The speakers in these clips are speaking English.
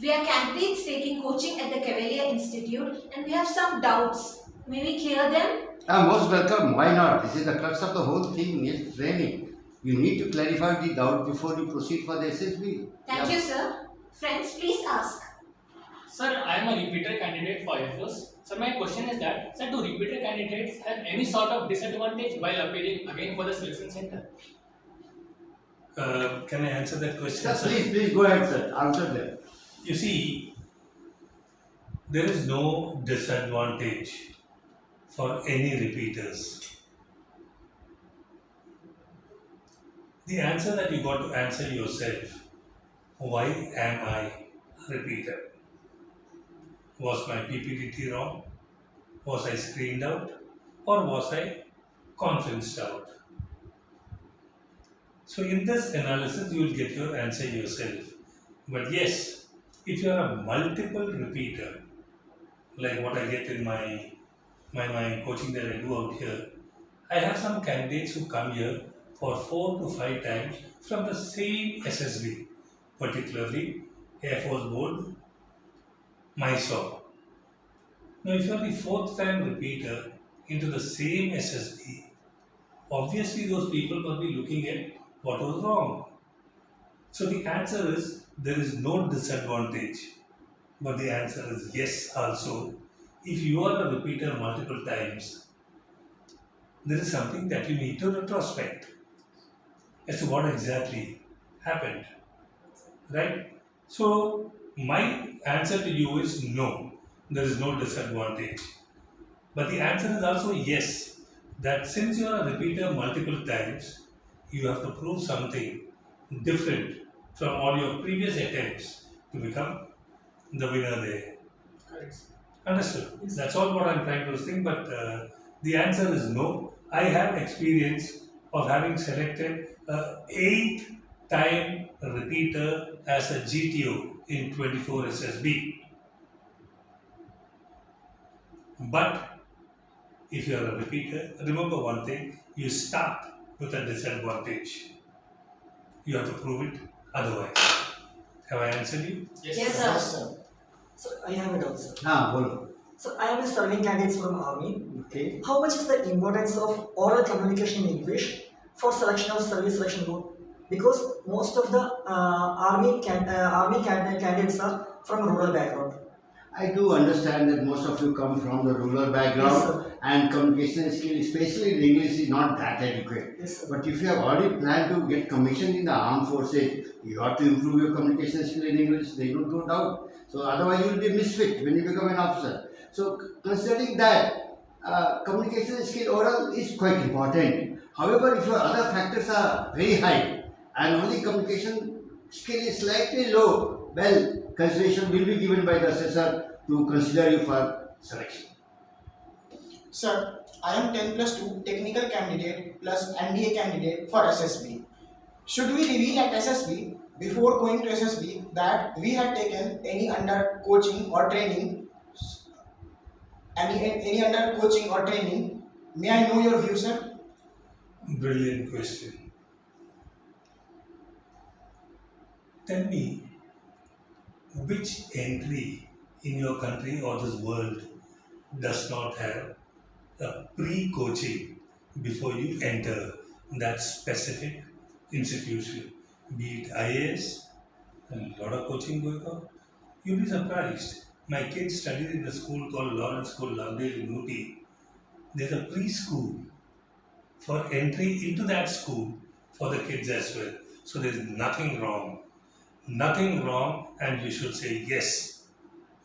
We are candidates taking coaching at the Cavalier Institute and we have some doubts. May we clear them? Most welcome. Why not? This is the crux of the whole thing. It's training. You need to clarify the doubt before you proceed for the SSB. Thank you, sir. Friends, please ask. Sir, I am a repeater candidate for IFS. Sir, my question is that, sir, do repeater candidates have any sort of disadvantage while appearing again for the selection center? Can I answer that question? Sir, please go ahead, sir. Answer that. You see, there is no disadvantage for any repeaters. The answer that you got to answer yourself, why am I a repeater? Was my PPDT wrong? Was I screened out? Or was I conferenced out? So in this analysis, you will get your answer yourself. But yes, if you are a multiple repeater, like what I get in my coaching that I do out here, I have some candidates who come here for 4 to 5 times from the same SSB, particularly Air Force Board, Mysore. Now, if you are the 4th time repeater into the same SSB, obviously those people must be looking at what was wrong. So the answer is there is no disadvantage, but the answer is yes also. If you are a repeater multiple times, there is something that you need to retrospect as to what exactly happened, right? So my answer to you is no, there is no disadvantage. But the answer is also yes, that since you are a repeater multiple times, you have to prove something different from all your previous attempts to become the winner there. Correct. Understood? That's all what I'm trying to think, but the answer is no. I have experience of having selected a 8-time repeater as a GTO in 24 SSB. But if you are a repeater, remember one thing, you start with a disadvantage. You have to prove it otherwise. Have I answered you? Yes, Sir. sir. So I have a doubt, sir. Bolo. So I am a serving candidate from Army. Okay. How much is the importance of oral communication in English for selection of service selection group? Because most of the Army candidates are from rural background. I do understand that most of you come from the rural background, Yes, sir. and communication skill, especially in English, is not that adequate. Yes, sir. But if you have already planned to get commissioned in the armed forces, you have to improve your communication skill in English, there is no doubt. So otherwise you will be misfit when you become an officer. So considering that, communication skill oral is quite important. However, if your other factors are very high and only communication skill is slightly low, well, consideration will be given by the assessor to consider you for selection. Sir, I am 10+2 technical candidate plus NDA candidate for SSB. Should we reveal at SSB before going to SSB that we had taken any under coaching or training? Any under coaching or training? May I know your view, sir? Brilliant question. Tell me, which entry in your country or this world does not have a pre-coaching before you enter that specific institution? Be it IAS, a lot of coaching going on. You'll be surprised. My kids studied in a school called Lawrence School, Lovedale in Ooty. There's a preschool for entry into that school for the kids as well. So there's nothing wrong. Nothing wrong, and you should say yes.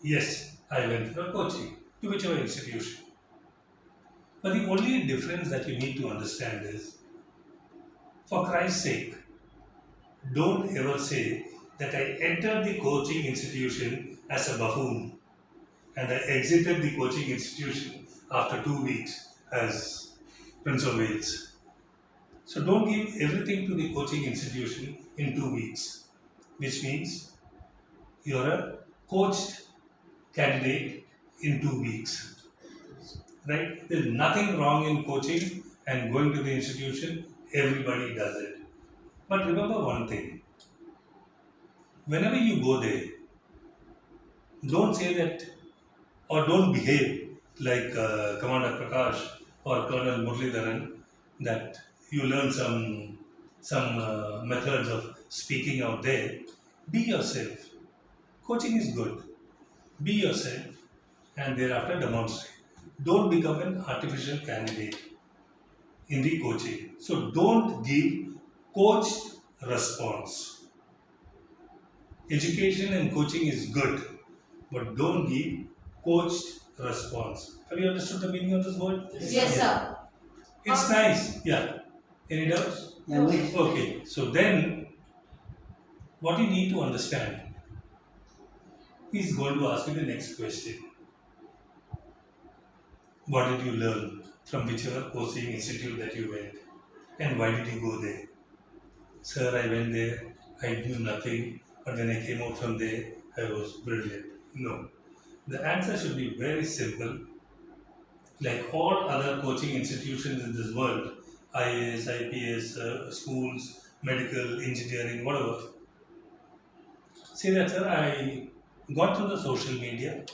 Yes, I went for a coaching to whichever institution. But the only difference that you need to understand is, for Christ's sake, don't ever say that I entered the coaching institution as a buffoon and I exited the coaching institution after 2 weeks as Prince of Wales. So don't give everything to the coaching institution in 2 weeks, which means you're a coached candidate in 2 weeks. Right? There's nothing wrong in coaching and going to the institution, everybody does it. But remember one thing, whenever you go there, Don't say that or don't behave like Commander Prakash or Colonel Muralidharan, that you learn some methods of speaking out there. Be yourself. Coaching is good. Be yourself and thereafter demonstrate. Don't become an artificial candidate in the coaching. So don't give coached response. Education and coaching is good, but don't give coached response. Have you understood the meaning of this word? Yes, sir. It's nice. Yeah. Any doubts? Yeah, next. Okay. So then, what you need to understand, he's going to ask you the next question. What did you learn from whichever coaching institute that you went? And why did you go there? Sir, I went there, I knew nothing, but when I came out from there, I was brilliant. No. The answer should be very simple. Like all other coaching institutions in this world, IAS, IPS, schools, medical, engineering, whatever. Say that, sir, I got through the social media,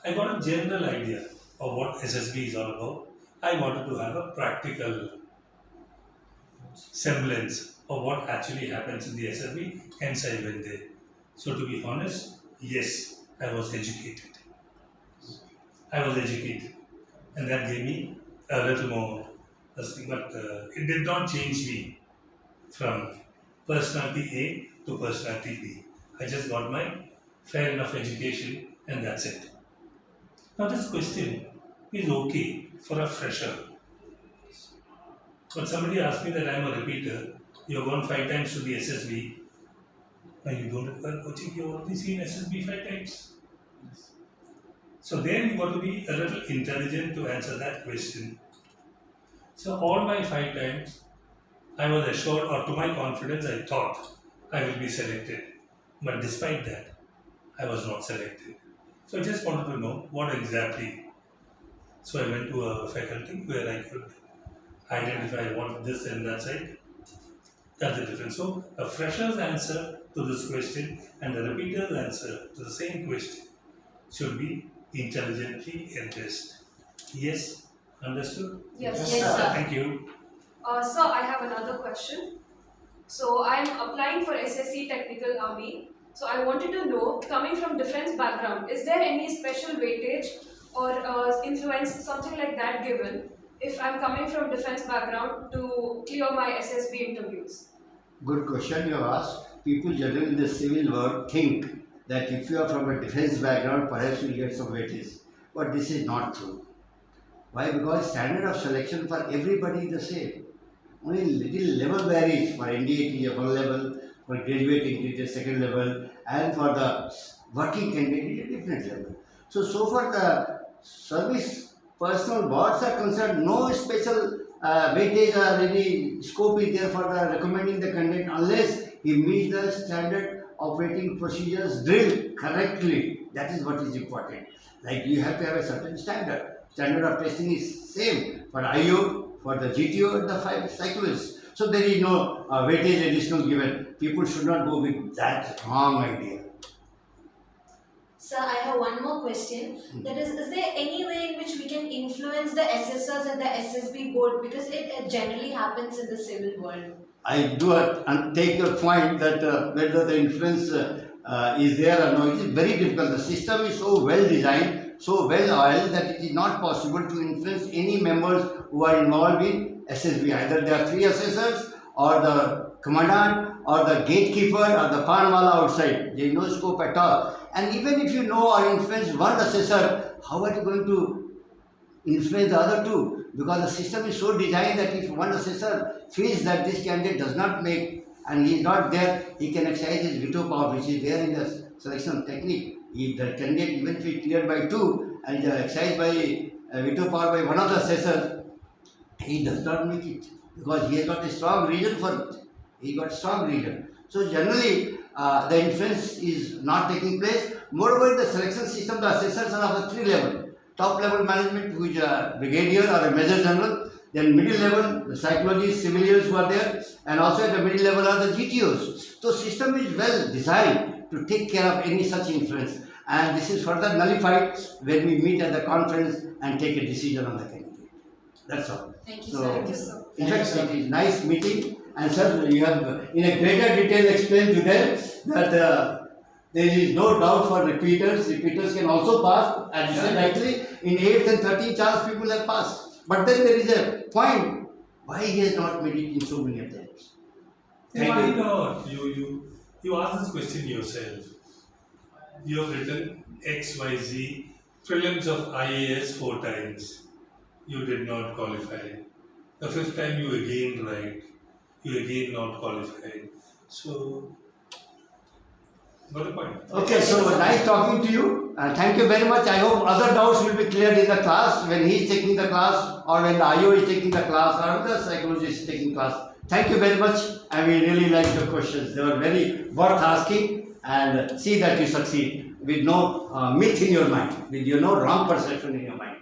I got a general idea of what SSB is all about. I wanted to have a practical semblance of what actually happens in the SSB, hence I went there. So to be honest, yes, I was educated. And that gave me a little more, but it did not change me from personality A to personality B. I just got my fair enough education and that's it. Now this question is okay for a fresher. But somebody asked me that I am a repeater, you have gone 5 times to the SSB, and you don't require coaching, you have only seen SSB 5 times. So then you got to be a little intelligent to answer that question. So all my 5 times, I was assured, or to my confidence, I thought I will be selected. But despite that, I was not selected. So I just wanted to know what exactly. So I went to a faculty where I could identify what this and that side. That's the difference. So a fresher's answer to this question and a repeater's answer to the same question should be intelligently addressed. Yes, understood? Yes, Yes, yes, sir. sir. Thank you. Sir, I have another question. So I am applying for SSC Technical Army. So I wanted to know, coming from defense background, is there any special weightage or influence, something like that given, if I'm coming from defense background to clear my SSB interviews? Good question you have asked. People generally in the civil world think that if you are from a defense background, perhaps you will get some weightage. But this is not true. Why? Because standard of selection for everybody is the same. Only little level varies. For NDA it is 1 level, for graduating it is 2nd level, and for the working candidate it is a different level. So far the service personal boards are concerned, no special weightage or any scope is there for the recommending the candidate unless he meets the standard operating procedures drilled correctly. That is what is important. Like you have to have a certain standard. Standard of testing is same for IO, for the GTO and the 5 cyclists. So there is no weightage additional given. People should not go with that wrong idea. Sir, I have one more question. That is there any way in which we can influence the SSRs and the SSB board? Because it generally happens in the civil world. I do take your point that whether the influence is there or no, it is very difficult. The system is so well designed, so well oiled that it is not possible to influence any members who are involved in SSB. Either there are 3 assessors or the commandant or the gatekeeper or the panwala outside. There is no scope at all. And even if you know or influence one assessor, how are you going to influence the other 2? Because the system is so designed that if one assessor feels that this candidate does not make and he is not there, he can exercise his veto power, which is there in the selection technique. If the candidate, even if he is cleared by 2 and exercised by veto power by one of the assessors, he does not make it because he has got a strong reason for it. He got strong reason. So generally, the influence is not taking place. Moreover, in the selection system, the assessors are of the 3 levels. Top level management, which is a brigadier or a major general. Then middle level, the psychologists, civilians who are there. And also at the middle level are the GTOs. So system is well designed to take care of any such influence. and this is further nullified when we meet at the conference and take a decision on the candidate. That's all. Thank you, So, sir. Thank you, sir. in fact, it is nice meeting, and sir, you have in a greater detail explained to them that there is no doubt for repeaters. Repeaters can also pass, as you said rightly, in 8th and 13th chance people have passed. But then there is a point, why he has not made it in so many attempts? Yeah, why not? You ask this question yourself. You have written XYZ prelims of IAS 4 times. You did not qualify. The 5th time you again write. You again not qualified. So, got a point. Okay, so nice talking to you. Thank you very much. I hope other doubts will be cleared in the class when he is taking the class, or when the IO is taking the class, or the psychologist is taking class. Thank you very much, and we really liked your questions. They were very worth asking, and see that you succeed with no myth in your mind, with no wrong perception in your mind.